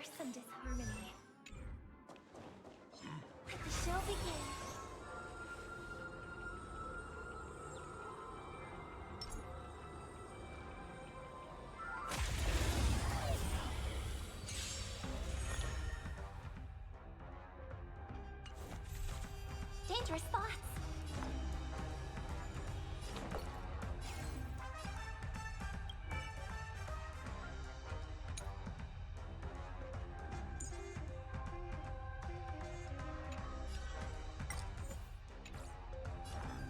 fearsome disharmony. Let the show begin. Dangerous thoughts.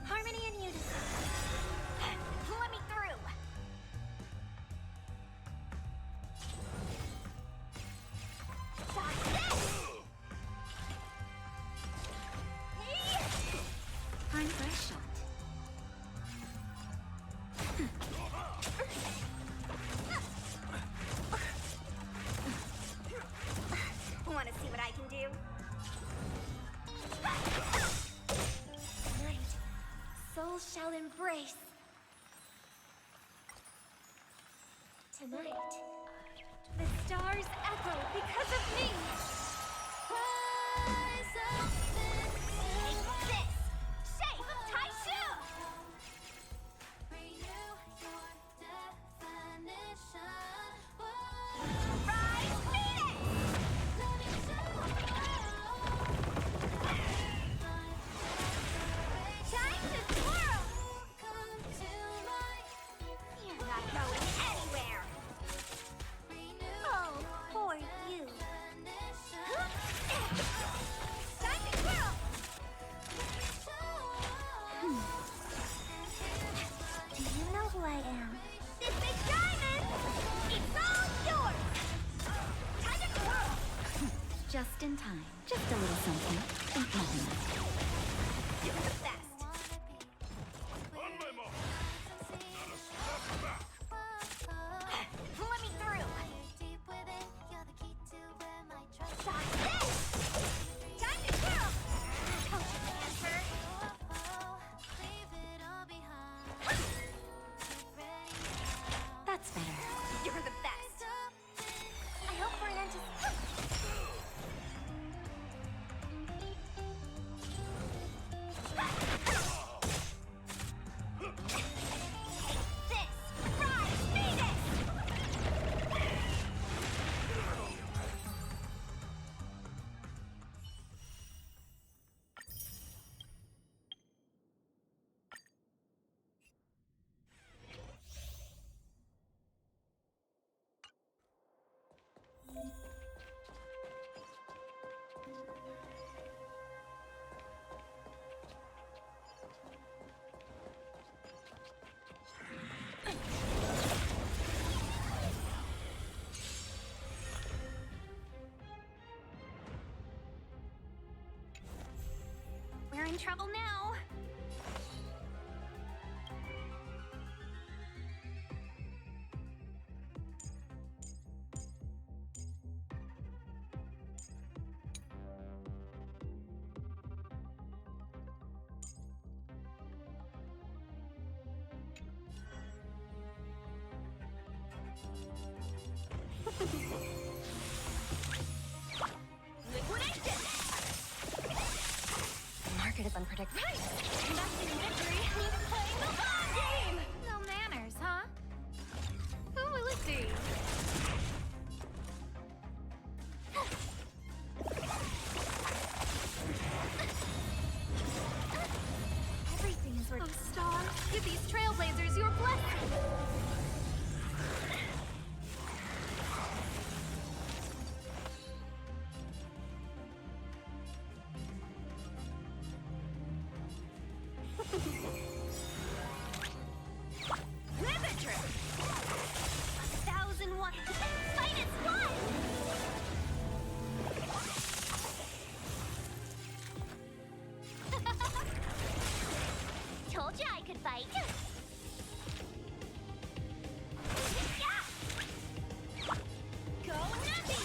Harmony and unison. Let me through. Shot this! Fine fresh shot. Want to see what I can do? Tonight, souls shall embrace. Tonight, the stars echo because of me. Rise up into this shape of Taishu. Renew your definition. Rise, Phoenix! Let me show time to twirl! Come to life. You're not going anywhere. Oh, poor you. Time to twirl! Do you know who I am? This big diamond! It's all yours! Time to twirl! Just in time. Just a little something. Think nothing of it. You're the best! On my mark! Not a step back! Let me through! Shot this! Time to twirl! Coach answer! That's better. You're the best! I hope for an end to... Take this! Rise, Phoenix! We're in trouble now. Liquidation! The market is unpredictable. Right! Investing in victory means playing the long game! No manners, huh? Who will it be? Everything is working. Oh, Star, give these trailblazers your blessing! Riveter! 1,001! Finest one! Told you I could bite! Yeah! Go nutty!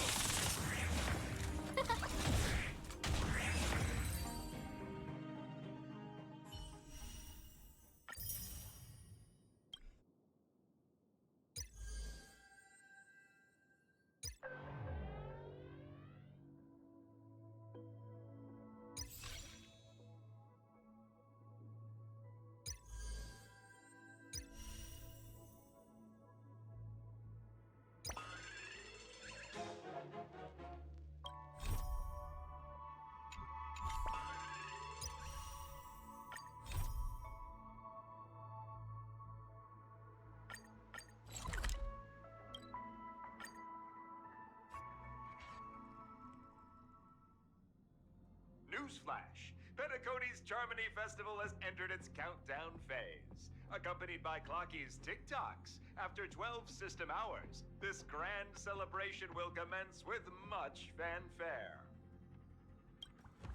Newsflash! Penacony's Charmony Festival has entered its countdown phase. Accompanied by Clocky's TikToks, after 12 system hours, this grand celebration will commence with much fanfare.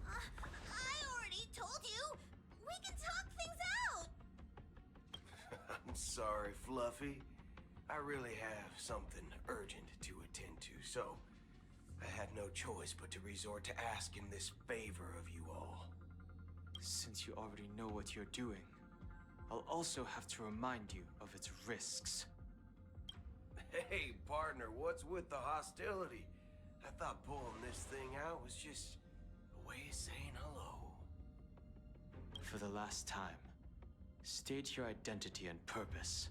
I already told you! We can talk things out! I'm sorry, Fluffy. I really have something urgent to attend to, so I had no choice but to resort to asking this favor of you all. Since you already know what you're doing, I'll also have to remind you of its risks. Hey, partner, what's with the hostility? I thought pulling this thing out was just a way of saying hello. For the last time, state your identity and purpose.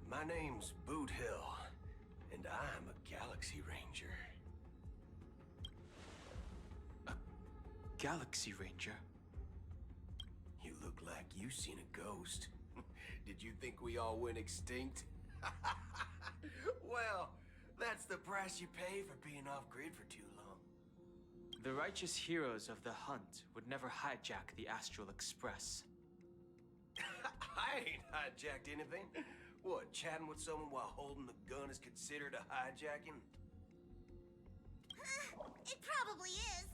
My name's Boot Hill, and I'm a Galaxy Ranger. A Galaxy Ranger? You look like you seen a ghost. Did you think we all went extinct? Well, that's the price you pay for being off-grid for too long. The righteous heroes of the hunt would never hijack the Astral Express. I ain't hijacked anything. What, chatting with someone while holding the gun is considered a hijacking? It probably is.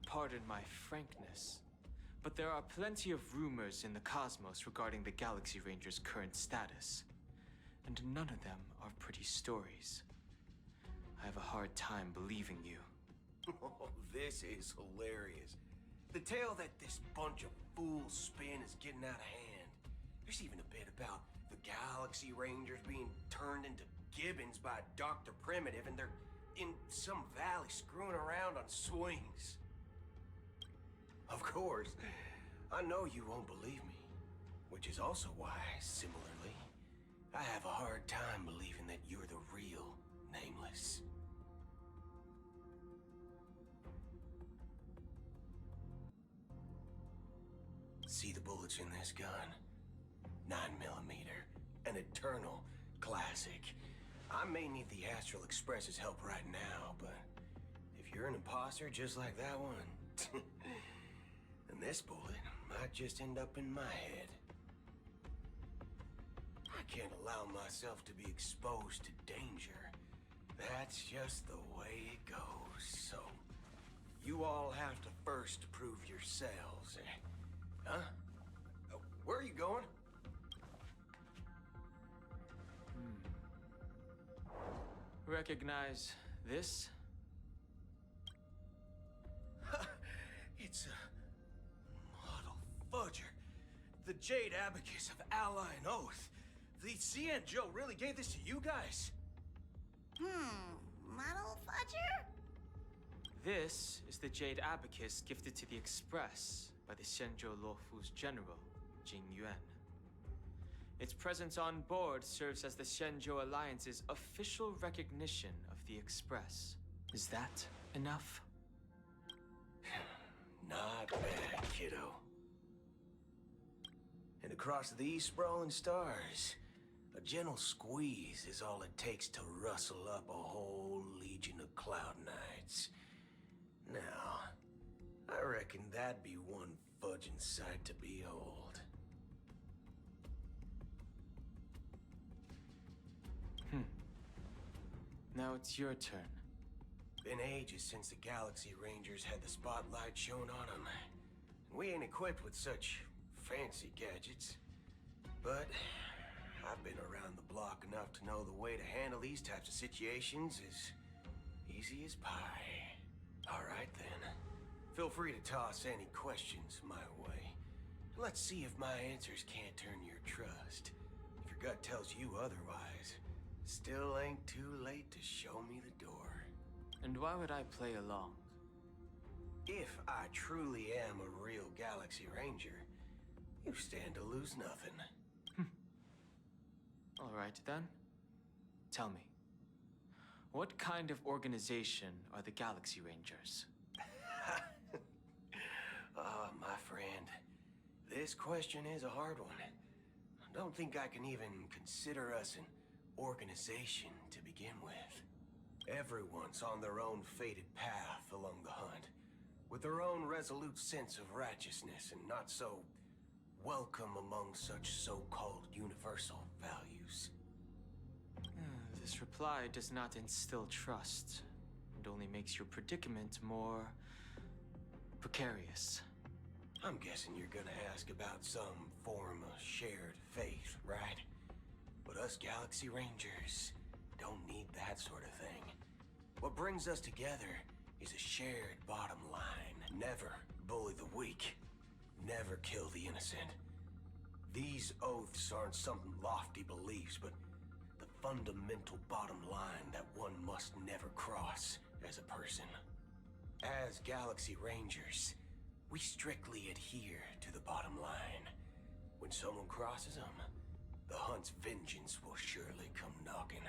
Pardon my frankness, but there are plenty of rumors in the cosmos regarding the Galaxy Ranger's current status, and none of them are pretty stories. I have a hard time believing you. Oh, this is hilarious. The tale that this bunch of fools spin is getting out of hand. There's even a bit about the Galaxy Rangers being turned into gibbons by Dr. Primitive, and they're in some valley screwing around on swings. Of course, I know you won't believe me, which is also why, similarly, I have a hard time believing that you're the real Nameless. See the bullets in this gun? 9mm, an eternal classic. I may need the Astral Express's help right now, but if you're an imposter just like that one, then this bullet might just end up in my head. I can't allow myself to be exposed to danger. That's just the way it goes, so you all have to first prove yourselves, eh? Huh? Where are you going? Recognize this? It's a model fudger. The Jade Abacus of Ally and Oath. The CN Joe really gave this to you guys? Model fudger? This is the Jade Abacus gifted to the Express by the Shenzhou Luofu's general, Jing Yuan. Its presence on board serves as the Shenzhou Alliance's official recognition of the Express. Is that enough? Not bad, kiddo. And across these sprawling stars, a gentle squeeze is all it takes to rustle up a whole legion of Cloud Knights. Now, I reckon that'd be one fudging sight to behold. Now it's your turn. Been ages since the Galaxy Rangers had the spotlight shown on them. We ain't equipped with such fancy gadgets. But I've been around the block enough to know the way to handle these types of situations is easy as pie. Alright then. Feel free to toss any questions my way. Let's see if my answers can't turn your trust. If your gut tells you otherwise, still ain't too late to show me the door. And why would I play along? If I truly am a real Galaxy Ranger, you stand to lose nothing. All right then. Tell me, what kind of organization are the Galaxy Rangers? My friend, this question is a hard one. I don't think I can even consider us an organization to begin with. Everyone's on their own fated path along the hunt, with their own resolute sense of righteousness and not so welcome among such so-called universal values. This reply does not instill trust. It only makes your predicament more precarious. I'm guessing you're gonna ask about some form of shared faith, right? But us Galaxy Rangers don't need that sort of thing. What brings us together is a shared bottom line. Never bully the weak. Never kill the innocent. These oaths aren't some lofty beliefs, but the fundamental bottom line that one must never cross as a person. As Galaxy Rangers, we strictly adhere to the bottom line. When someone crosses them, the hunt's vengeance will surely come knocking.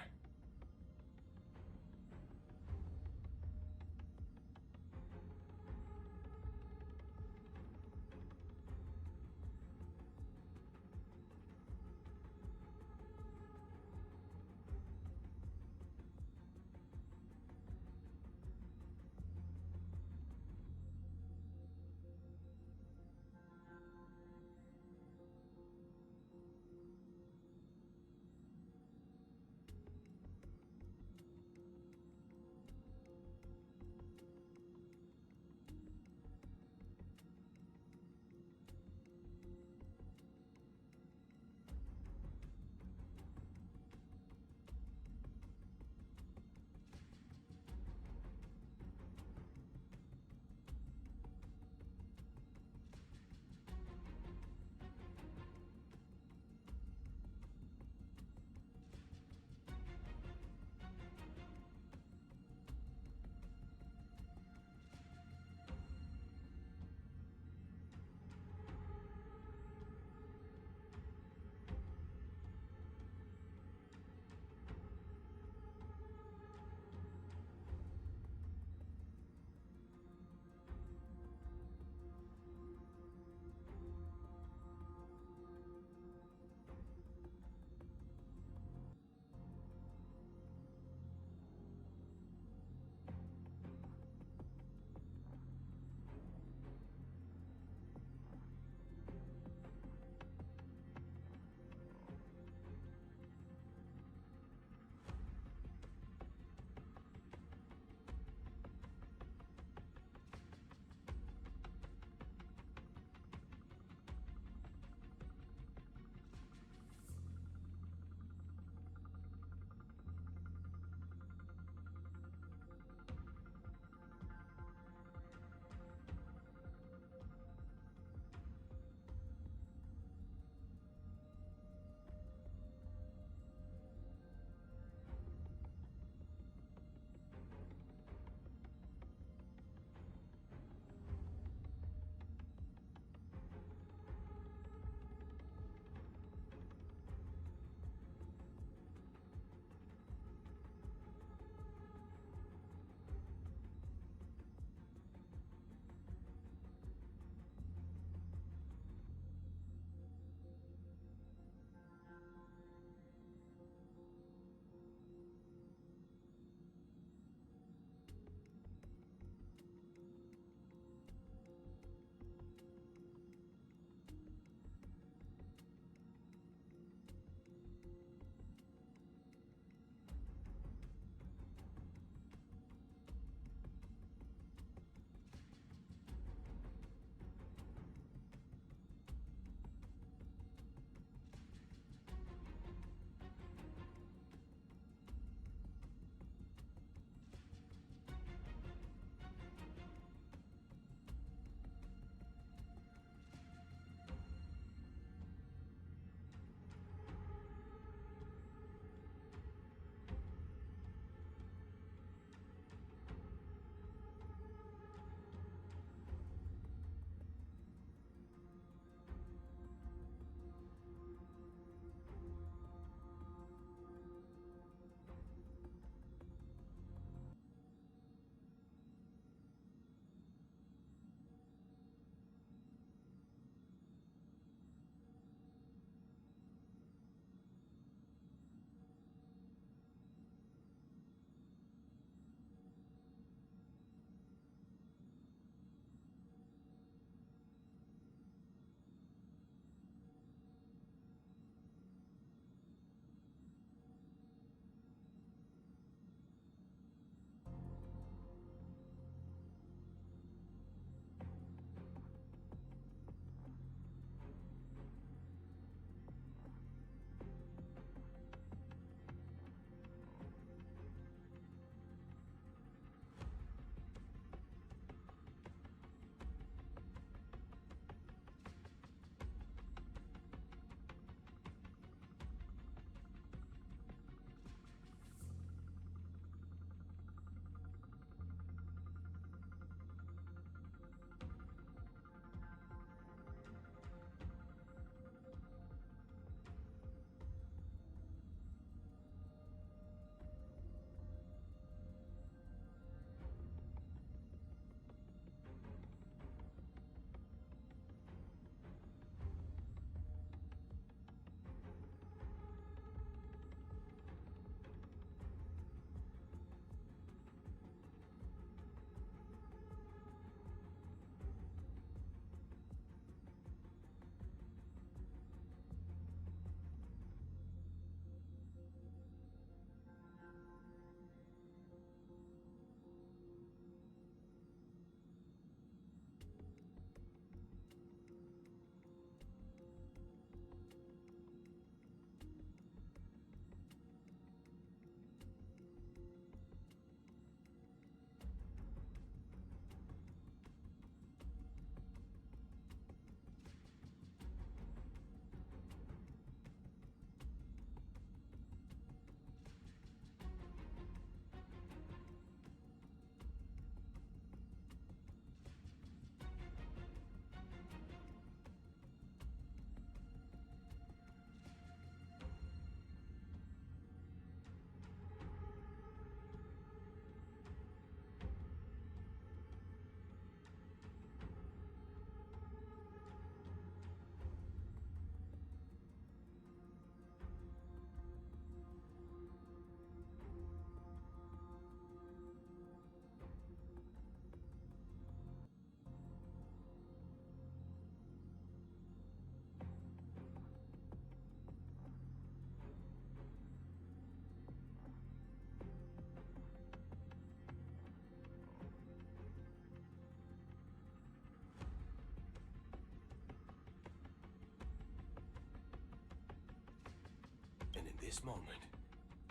this moment,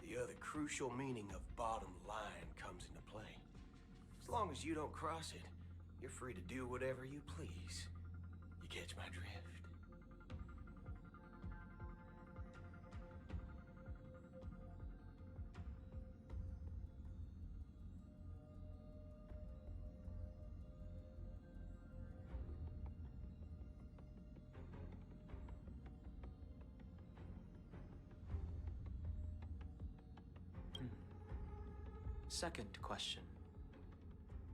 the other crucial meaning of bottom line comes into play. As long as you don't cross it, you're free to do whatever you please. You catch my drift? Second question.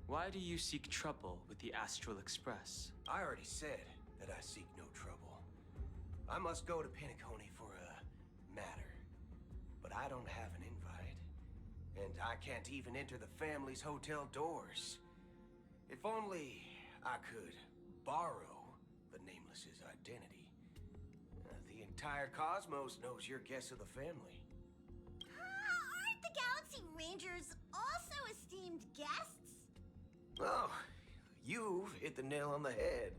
Why do you seek trouble with the Astral Express? I already said that I seek no trouble. I must go to Penacony for a matter. But I don't have an invite. And I can't even enter the family's hotel doors. If only I could borrow the Nameless's identity. The entire cosmos knows you're guest of the family. Aren't the Galaxy Rangers also esteemed guests? Oh, you've hit the nail on the head.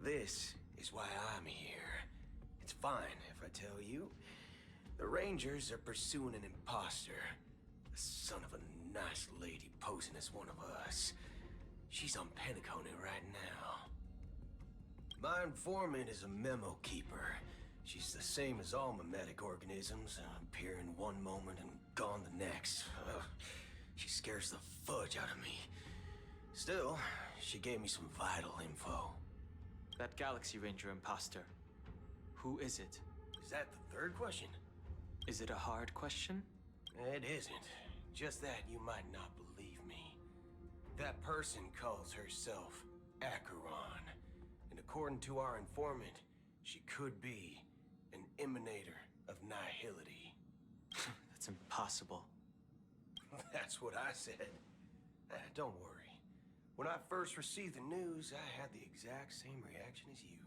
This is why I'm here. It's fine if I tell you. The Rangers are pursuing an imposter. The son of a nice lady posing as one of us. She's on Penacony right now. My informant is a memo keeper. She's the same as all mimetic organisms, appearing one moment and gone the next. She scares the fudge out of me. Still, she gave me some vital info. That Galaxy Ranger imposter. Who is it? Is that the third question? Is it a hard question? It isn't. Just that you might not believe me. That person calls herself Acheron. And according to our informant, she could be an emanator of nihility. That's impossible. That's what I said. Don't worry. When I first received the news, I had the exact same reaction as you.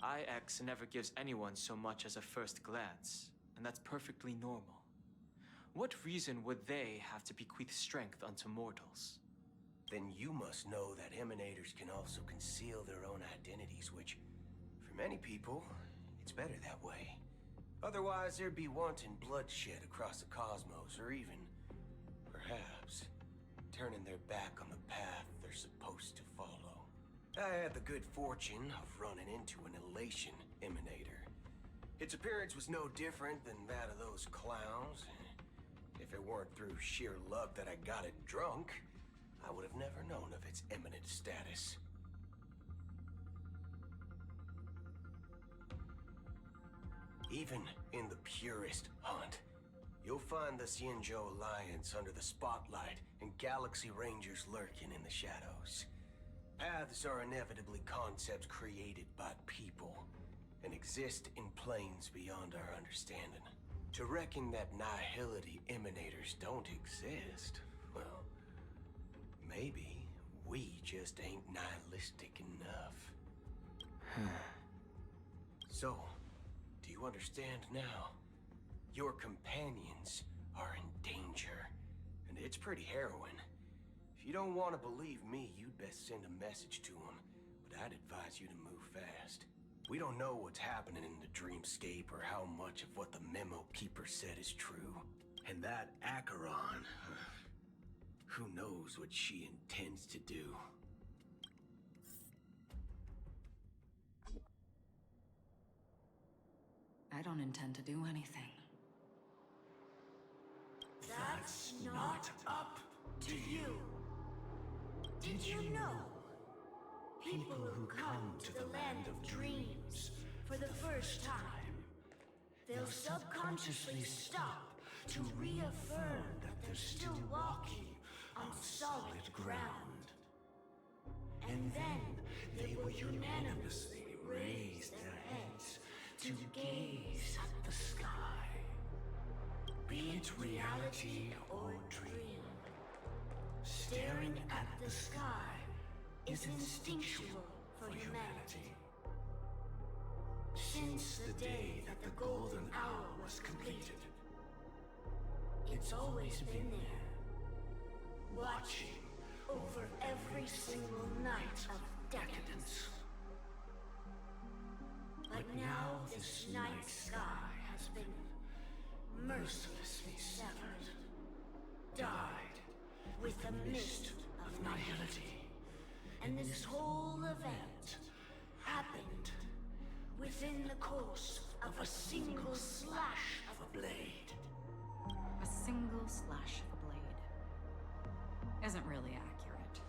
IX never gives anyone so much as a first glance, and that's perfectly normal. What reason would they have to bequeath strength unto mortals? Then you must know that emanators can also conceal their own identities, which, for many people, it's better that way. Otherwise, there'd be wanton bloodshed across the cosmos, or even, perhaps, turning their back on the path they're supposed to follow. I had the good fortune of running into an elation emanator. Its appearance was no different than that of those clowns. If it weren't through sheer luck that I got it drunk, I would have never known of its eminent status. Even in the purest hunt, you'll find the Xianzhou Alliance under the spotlight and Galaxy Rangers lurking in the shadows. Paths are inevitably concepts created by people and exist in planes beyond our understanding. To reckon that nihility emanators don't exist, well, maybe we just ain't nihilistic enough. So, do you understand now? Your companions are in danger, and it's pretty harrowing. If you don't want to believe me, you'd best send a message to them, but I'd advise you to move fast. We don't know what's happening in the dreamscape or how much of what the memo keeper said is true. And that Acheron, who knows what she intends to do. I don't intend to do anything. That's not up to you. Did you know? People who come to the land of dreams for the first time, they'll subconsciously stop to reaffirm that they're still walking on solid ground. And then they will unanimously raise their heads to gaze at the sky. Be it reality or dream, staring at the sky is instinctual for humanity. Since the day that the golden hour was completed, it's always been there, watching over every single night of decadence. But now this night sky has been mercilessly severed, dyed with the mist of nihility. And this whole event happened within the course of a single slash of a blade. A single slash of a blade isn't really accurate.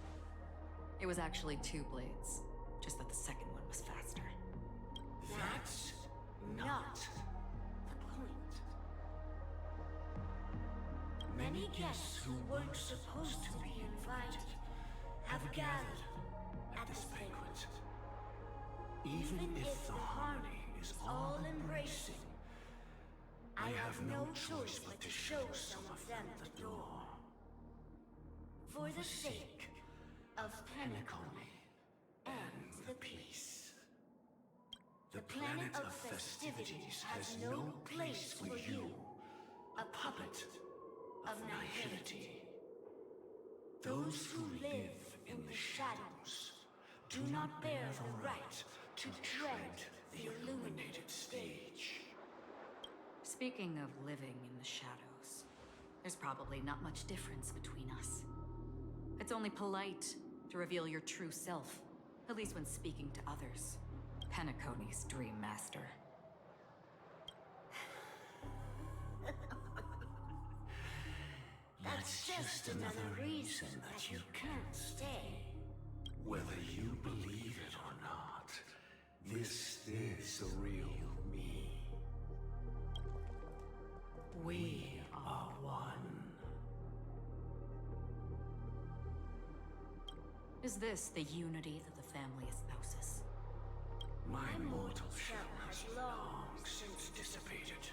It was actually 2 blades, just that the second one was faster. That's not the point. Many guests who weren't supposed to be invited have gathered at this banquet. Even if the harmony is all-embracing, I have no choice but to show some of them the door. For the sake of Penacony and the peace. The planet of festivities has no place for you, a puppet of nihility. Those who live in the shadows do not bear the right to tread the illuminated stage. Speaking of living in the shadows, there's probably not much difference between us. It's only polite to reveal your true self, at least when speaking to others. Penacony's Dream Master. That's just another reason that you can't stay. Whether you believe it or not, this is the real me. We are one. Is this the unity that the family espouses? My mortal shell has long since dissipated.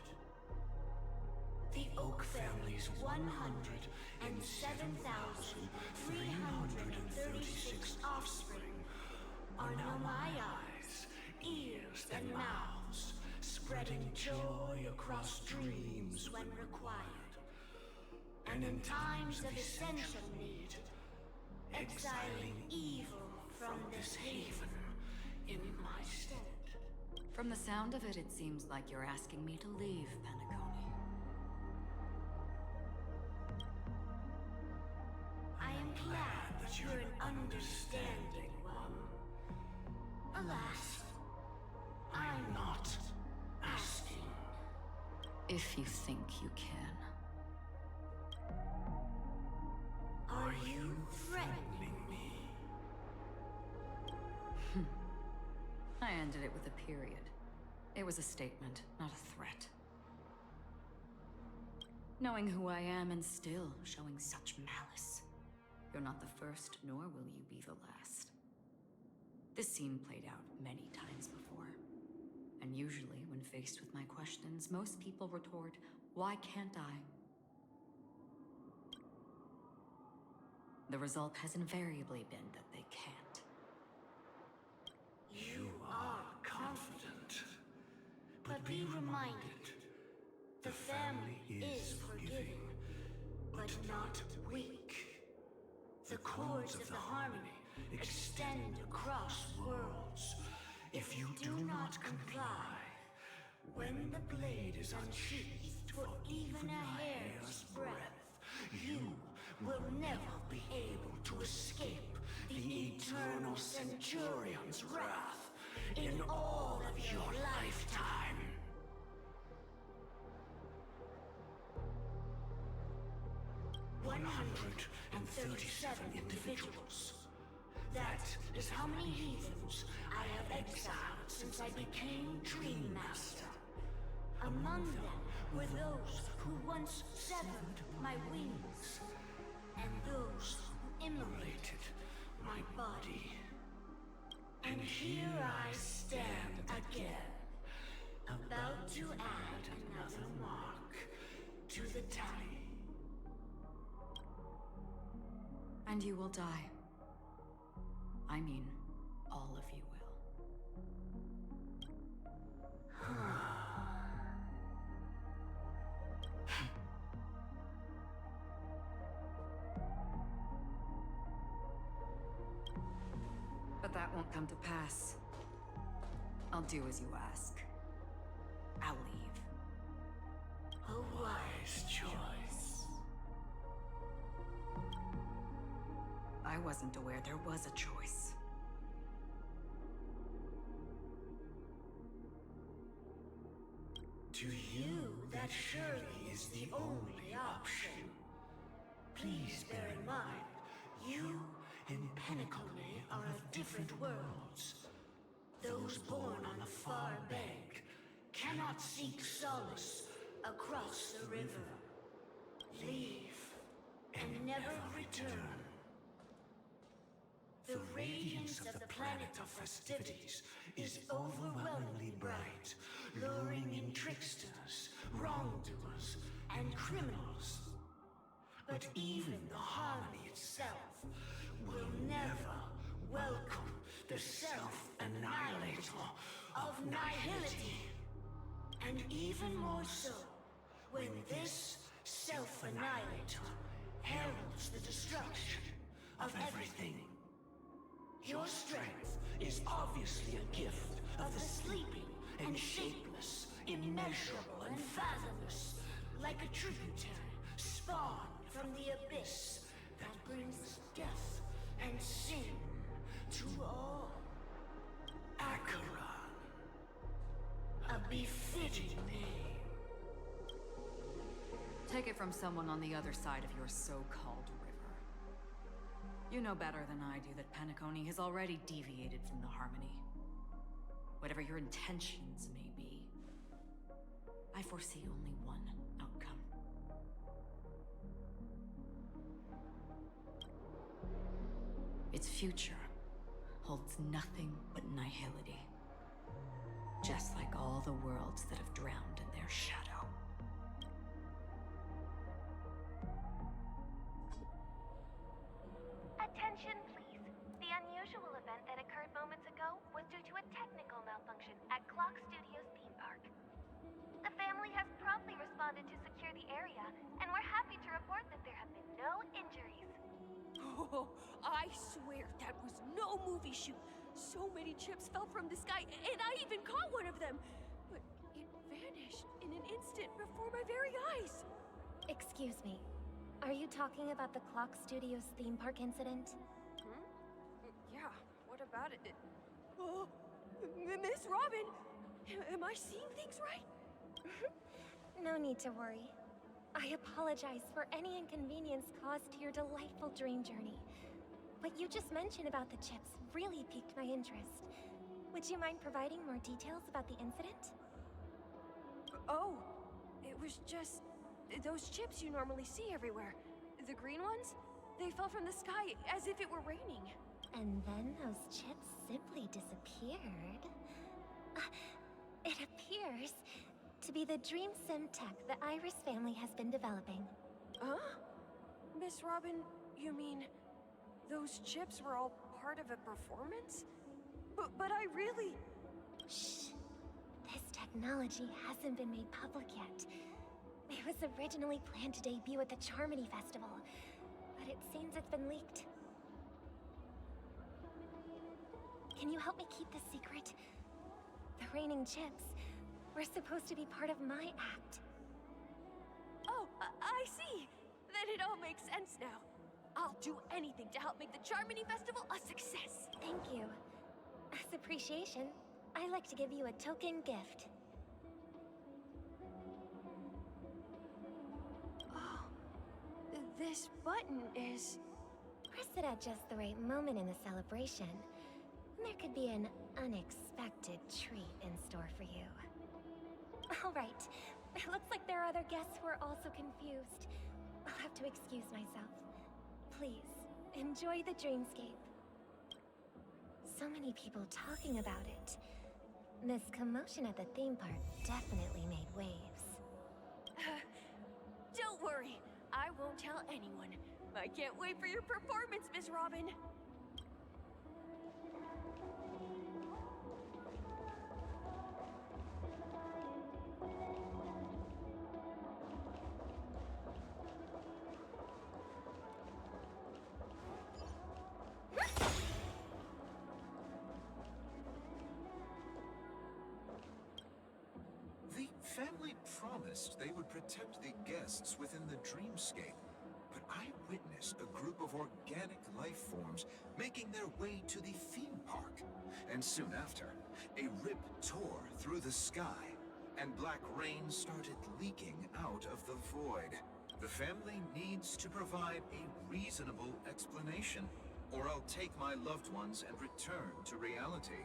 The Oak family's 107,336 offspring are now my eyes, ears, and mouths, spreading joy across dreams when required. And in times of essential need, exiling evil from this haven in my stead. From the sound of it, it seems like you're asking me to leave, Penacony. I am glad that you're an understanding one. Alas, I'm not asking. If you think you can. Are you threatening me? I ended it with a period. It was a statement, not a threat. Knowing who I am and still showing such malice. You're not the first, nor will you be the last. This scene played out many times before. And usually, when faced with my questions, most people retort, "Why can't I?" The result has invariably been that they can't. You are confident. But be reminded, the family is forgiving, but not weak. The cords of the harmony extend across worlds. If you do not comply, when the blade is unsheathed for even a hair's breadth, you will never be able to escape the eternal Centurion's wrath in all of your lifetime. 137 individuals. That is how many heathens I have exiled since I became Dream Master. Among them were those who once severed my wings, and those who immolated my body. And here I stand again, about to add another mark to the tally. And you will die. I mean, all of you will. But that won't come to pass. I'll do as you ask. I'll leave. A wise choice. I wasn't aware there was a choice. To you, that surely is the only option. Please bear in mind, you and Penacony are of different worlds. Those born on the far bank cannot seek solace across the river. Leave and never return. The radiance of the planet of festivities is overwhelmingly bright, luring in tricksters, wrongdoers, and criminals. But even the harmony itself will never welcome the self-annihilator of nihility. And even more so, when this self-annihilator heralds the destruction of everything. Your strength is obviously a gift of the sleeping and shapeless, immeasurable and fathomless, like a tributary spawned from the abyss that brings death and sin to all. Acheron. A befitting name. Take it from someone on the other side of your so-called river. You know better than I do that Penacony has already deviated from the harmony. Whatever your intentions may be, I foresee only one outcome. Its future holds nothing but nihility. Just like all the worlds that have drowned in their shadow. Attention, please. The unusual event that occurred moments ago was due to a technical malfunction at Clock Studios theme park. The family has promptly responded to secure the area, and we're happy to report that there have been no injuries. Oh, I swear that was no movie shoot. So many chips fell from the sky, and I even caught one of them. But it vanished in an instant before my very eyes. Excuse me. Are you talking about the Clock Studios theme park incident? Hmm? Yeah, what about it? Oh, Miss Robin! Am I seeing things right? No need to worry. I apologize for any inconvenience caused to your delightful dream journey. What you just mentioned about the chips really piqued my interest. Would you mind providing more details about the incident? Oh, it was just those chips you normally see everywhere. The green ones? They fell from the sky as if it were raining. And then those chips simply disappeared. It appears to be the Dream Sim tech the Iris family has been developing. Huh? Miss Robin, you mean those chips were all part of a performance? But I really... Shh. This technology hasn't been made public yet. It was originally planned to debut at the Charmony Festival, but it seems it's been leaked. Can you help me keep this secret? The raining chips were supposed to be part of my act. Oh, I see. Then it all makes sense now. I'll do anything to help make the Charmony Festival a success. Thank you. As appreciation, I'd like to give you a token gift. Oh, this button is... Press it at just the right moment in the celebration. There could be an unexpected treat in store for you. All right. It looks like there are other guests who are also confused. I'll have to excuse myself. Please, enjoy the dreamscape. So many people talking about it. This commotion at the theme park definitely made waves. Don't worry. I won't tell anyone. I can't wait for your performance, Miss Robin. promised they would protect the guests within the dreamscape, but I witnessed a group of organic life forms making their way to the theme park. And soon after, a rip tore through the sky, and black rain started leaking out of the void. The family needs to provide a reasonable explanation, or I'll take my loved ones and return to reality.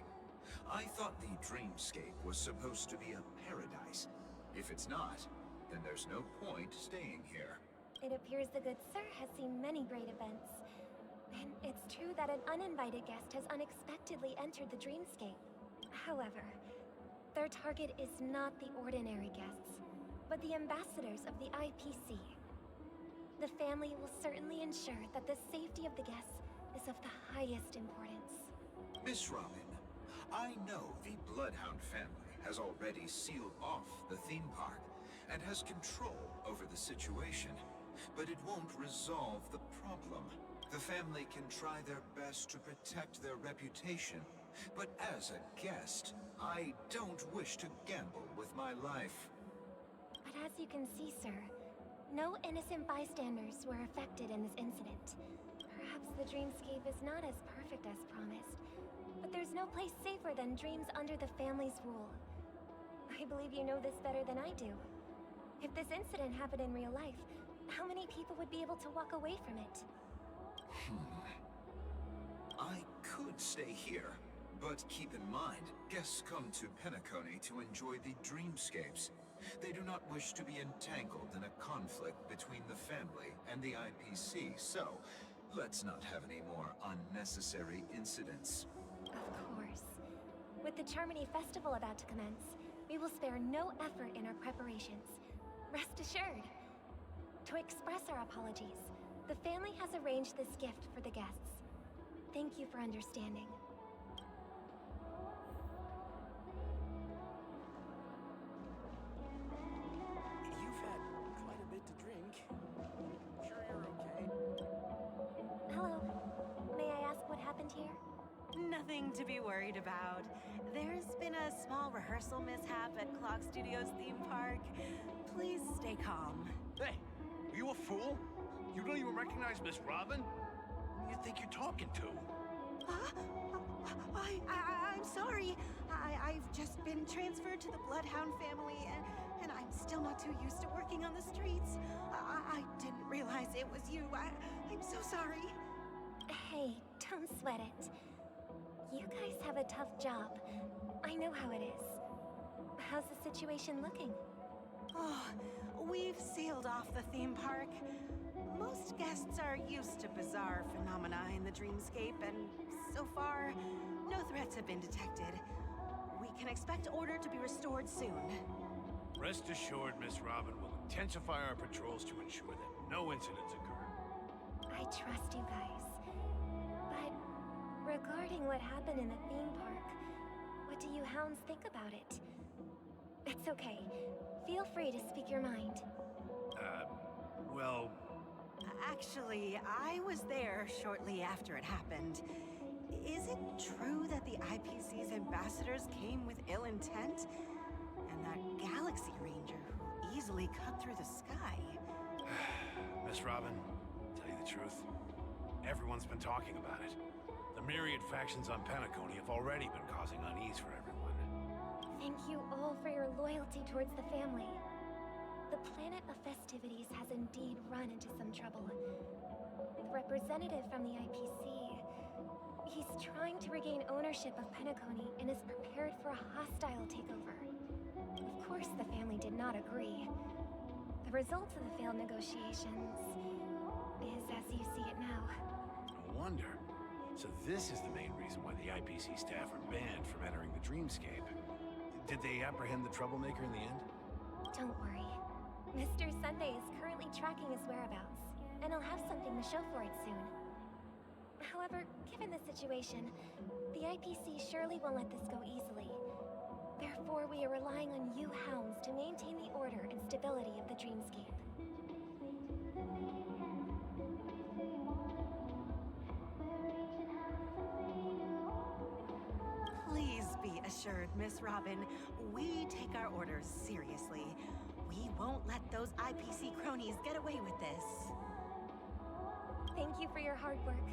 I thought the dreamscape was supposed to be a paradise. If it's not, then there's no point staying here. It appears the good sir has seen many great events. And it's true that an uninvited guest has unexpectedly entered the dreamscape. However, their target is not the ordinary guests, but the ambassadors of the IPC. The family will certainly ensure that the safety of the guests is of the highest importance. Miss Robin, I know the Bloodhound family has already sealed off the theme park and has control over the situation, but it won't resolve the problem. The family can try their best to protect their reputation, but as a guest, I don't wish to gamble with my life. But as you can see, sir, no innocent bystanders were affected in this incident. Perhaps the dreamscape is not as perfect as promised, but there's no place safer than dreams under the family's rule. I believe you know this better than I do. If this incident happened in real life, how many people would be able to walk away from it? I could stay here, but keep in mind, guests come to Penacony to enjoy the dreamscapes. They do not wish to be entangled in a conflict between the family and the IPC, so let's not have any more unnecessary incidents. Of course. With the Charmony Festival about to commence, we will spare no effort in our preparations. Rest assured. To express our apologies, the family has arranged this gift for the guests. Thank you for understanding. You've had quite a bit to drink. Sure you're okay? Hello. May I ask what happened here? Nothing to be worried about. There's been a small rehearsal mishap at Clock Studios theme park. Please stay calm. Hey, are you a fool? You don't even recognize Miss Robin? Who do you think you're talking to? I'm sorry. I've just been transferred to the Bloodhound family, and I'm still not too used to working on the streets. I didn't realize it was you. I'm so sorry. Hey, don't sweat it. You guys have a tough job. I know how it is. How's the situation looking? Oh, we've sealed off the theme park. Most guests are used to bizarre phenomena in the dreamscape, and so far, no threats have been detected. We can expect order to be restored soon. Rest assured, Miss Robin will intensify our patrols to ensure that no incidents occur. I trust you guys. But regarding what happened in the theme park, what do you hounds think about it? It's okay. Feel free to speak your mind. Well... Actually, I was there shortly after it happened. Is it true that the IPC's ambassadors came with ill intent? And that Galaxy Ranger who easily cut through the sky? Miss Robin, tell you the truth, everyone's been talking about it. The myriad factions on Penacony have already been causing unease for everyone. Thank you all for your loyalty towards the family. The planet of festivities has indeed run into some trouble. The representative from the IPC, he's trying to regain ownership of Penacony and is prepared for a hostile takeover. Of course, the family did not agree. The result of the failed negotiations is as you see it now. No wonder. So this is the main reason why the IPC staff are banned from entering the dreamscape. Did they apprehend the troublemaker in the end? Don't worry. Mr. Sunday is currently tracking his whereabouts, and he'll have something to show for it soon. However, given the situation, the IPC surely won't let this go easily. Therefore, we are relying on you hounds to maintain the order and stability of the dreamscape. Please be assured, Miss Robin, we take our orders seriously. We won't let those IPC cronies get away with this. Thank you for your hard work.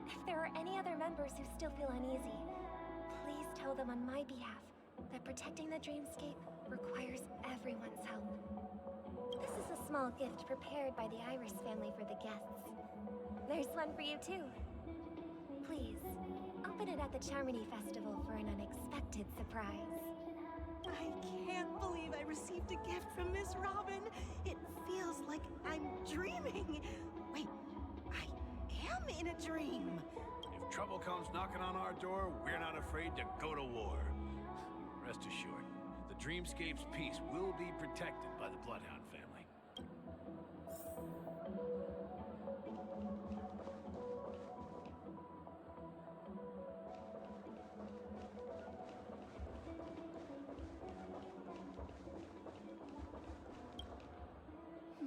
If there are any other members who still feel uneasy, please tell them on my behalf that protecting the dreamscape requires everyone's help. This is a small gift prepared by the Iris family for the guests. There's one for you too. Please, open it at the Charmony Festival for an unexpected surprise. I can't believe I received a gift from Miss Robin. It feels like I'm dreaming. Wait, I am in a dream. If trouble comes knocking on our door, we're not afraid to go to war. Rest assured, the Dreamscape's peace will be protected by the Bloodhound family.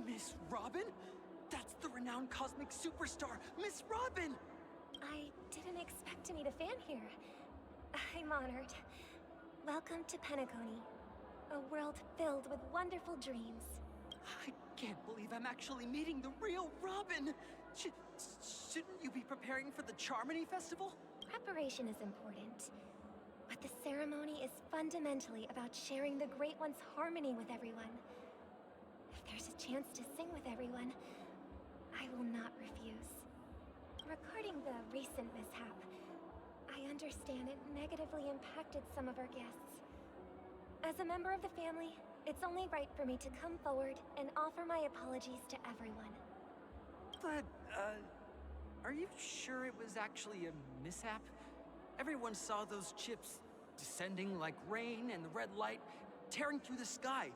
Miss Robin? That's the renowned cosmic superstar, Miss Robin! I didn't expect to meet a fan here. I'm honored. Welcome to Penacony, a world filled with wonderful dreams. I can't believe I'm actually meeting the real Robin! Shouldn't you be preparing for the Charmony Festival? Preparation is important, but the ceremony is fundamentally about sharing the Great One's harmony with everyone. If there's a chance to sing with everyone, I will not refuse. Regarding the recent mishap, I understand it negatively impacted some of our guests. As a member of the family, it's only right for me to come forward and offer my apologies to everyone. But, are you sure it was actually a mishap? Everyone saw those chips descending like rain and the red light tearing through the sky.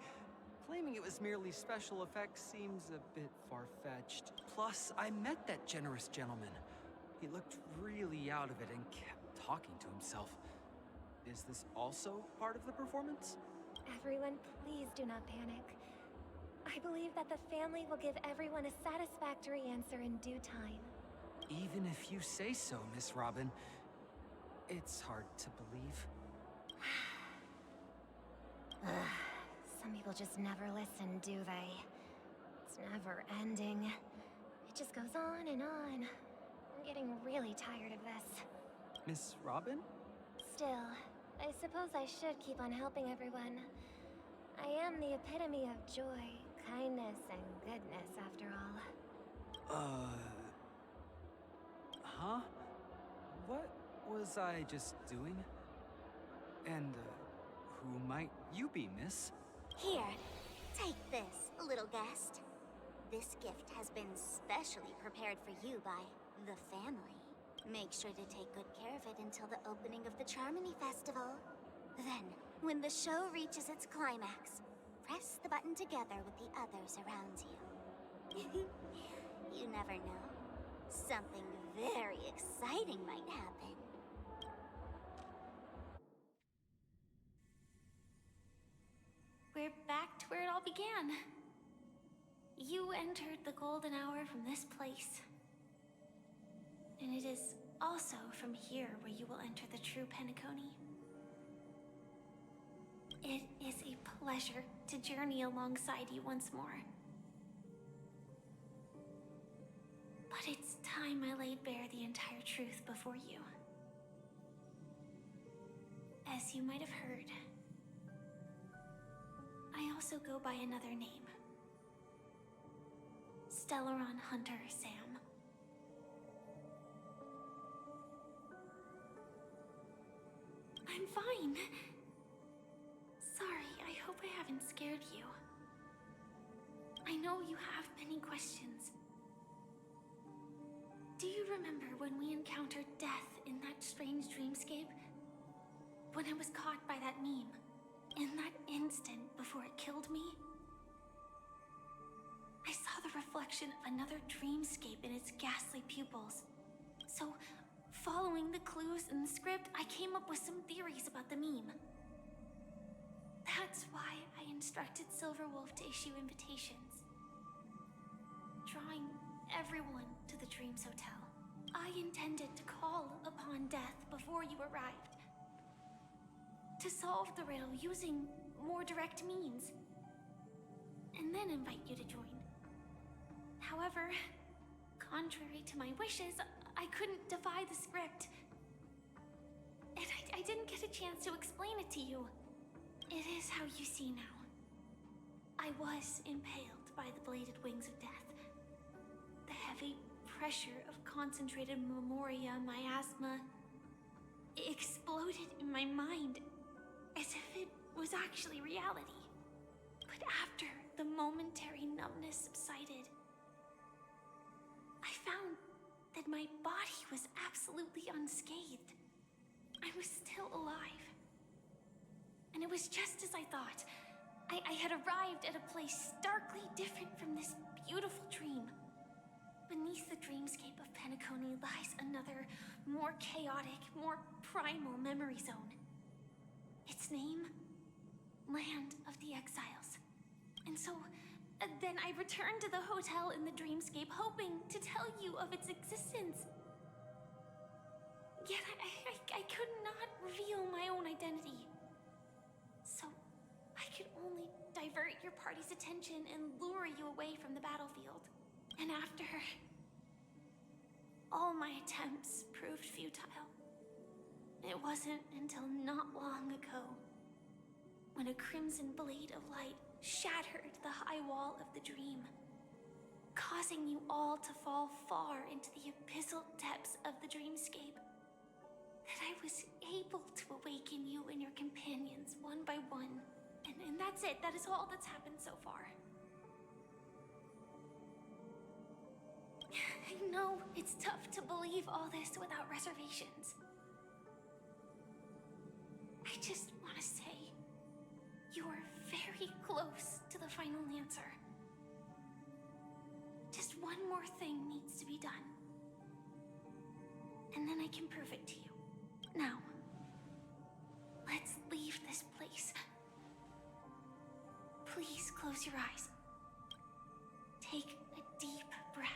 Claiming it was merely special effects seems a bit far-fetched. Plus, I met that generous gentleman. He looked really out of it and kept talking to himself. Is this also part of the performance? Everyone, please do not panic. I believe that the family will give everyone a satisfactory answer in due time. Even if you say so, Miss Robin, it's hard to believe. Some people just never listen, do they? It's never ending. It just goes on and on. I'm getting really tired of this. Miss Robin? Still, I suppose I should keep on helping everyone. I am the epitome of joy, kindness, and goodness, after all. Huh? What was I just doing? And, who might you be, miss? Here, take this, little guest. This gift has been specially prepared for you by the family. Make sure to take good care of it until the opening of the Charmony Festival. Then, when the show reaches its climax, press the button together with the others around you. You never know. Something very exciting might happen. We're back to where it all began. You entered the golden hour from this place. And it is also from here where you will enter the true Penacony. It is a pleasure to journey alongside you once more. But it's time I laid bare the entire truth before you. As you might have heard, I also go by another name. Stellaron Hunter Sam. I'm fine. Sorry, I hope I haven't scared you. I know you have many questions. Do you remember when we encountered death in that strange dreamscape? When I was caught by that meme? In that instant before it killed me? I saw the reflection of another dreamscape in its ghastly pupils. So, following the clues in the script, I came up with some theories about the meme. That's why I instructed Silverwolf to issue invitations, drawing everyone to the Dreams Hotel. I intended to call upon death before you arrived, to solve the riddle using more direct means. and then invite you to join. However, contrary to my wishes, I couldn't defy the script. And I didn't get a chance to explain it to you. It is how you see now. I was impaled by the bladed wings of death. The heavy pressure of concentrated memoria, miasma, exploded in my mind as if it was actually reality. But after the momentary numbness subsided, I found that my body was absolutely unscathed. I was still alive. And it was just as I thought. I had arrived at a place starkly different from this beautiful dream. Beneath the dreamscape of Penacony lies another, more chaotic, more primal memory zone. Its name? Land of the Exiles. And so, then I returned to the hotel in the dreamscape, hoping to tell you of its existence. Yet I could not reveal my own identity. So, I could only divert your party's attention and lure you away from the battlefield. And after, all my attempts proved futile. It wasn't until not long ago when a crimson blade of light shattered the high wall of the dream, causing you all to fall far into the abyssal depths of the dreamscape, that I was able to awaken you and your companions one by one. And that's it. That is all that's happened so far. I know it's tough to believe all this without reservations. I just want to say, you are very close to the final answer. Just one more thing needs to be done. And then I can prove it to you. Now, let's leave this place. Please close your eyes. Take a deep breath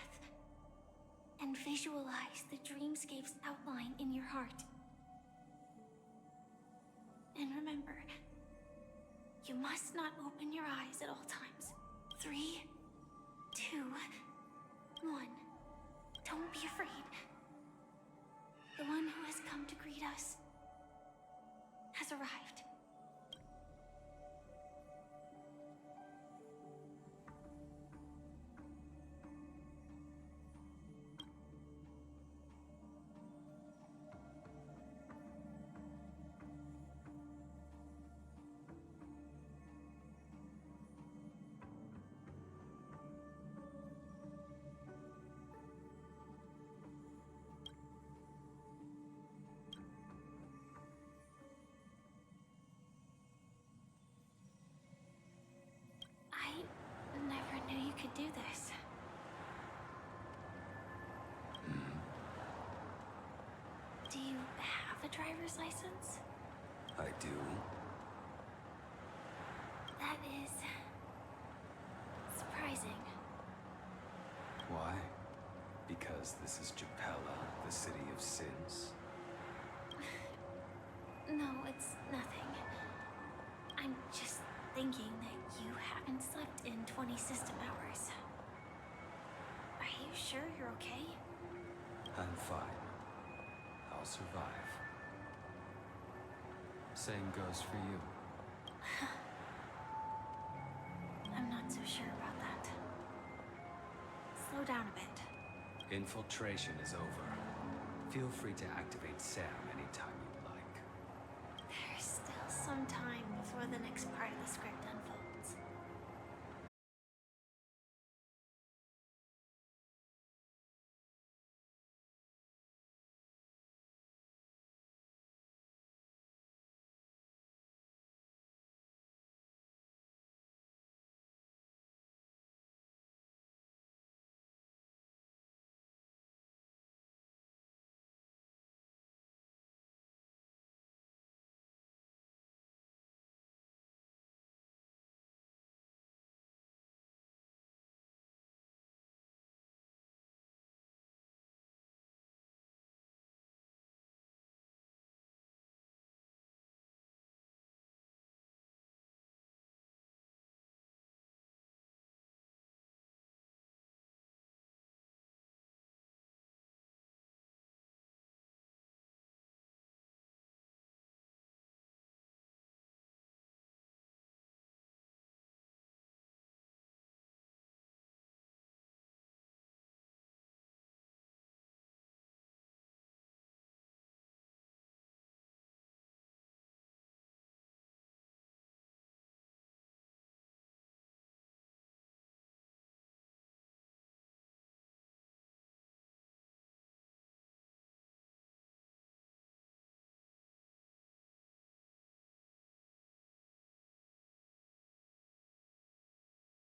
and visualize the dreamscape's outline in your heart. And remember, you must not open your eyes at all times. 3, 2, 1. Don't be afraid. The one who has come to greet us has arrived. I never knew you could do this. Do you have a driver's license? I do. That is surprising. Why? Because this is Japella, the city of sins? No, it's nothing. I'm just thinking that you haven't slept in 20 system hours. Are you sure you're okay? I'm fine. I'll survive. Same goes for you. I'm not so sure about that. Slow down a bit. Infiltration is over. Feel free to activate Sam anytime you'd like. There's still some time before the next part of the script unfolds.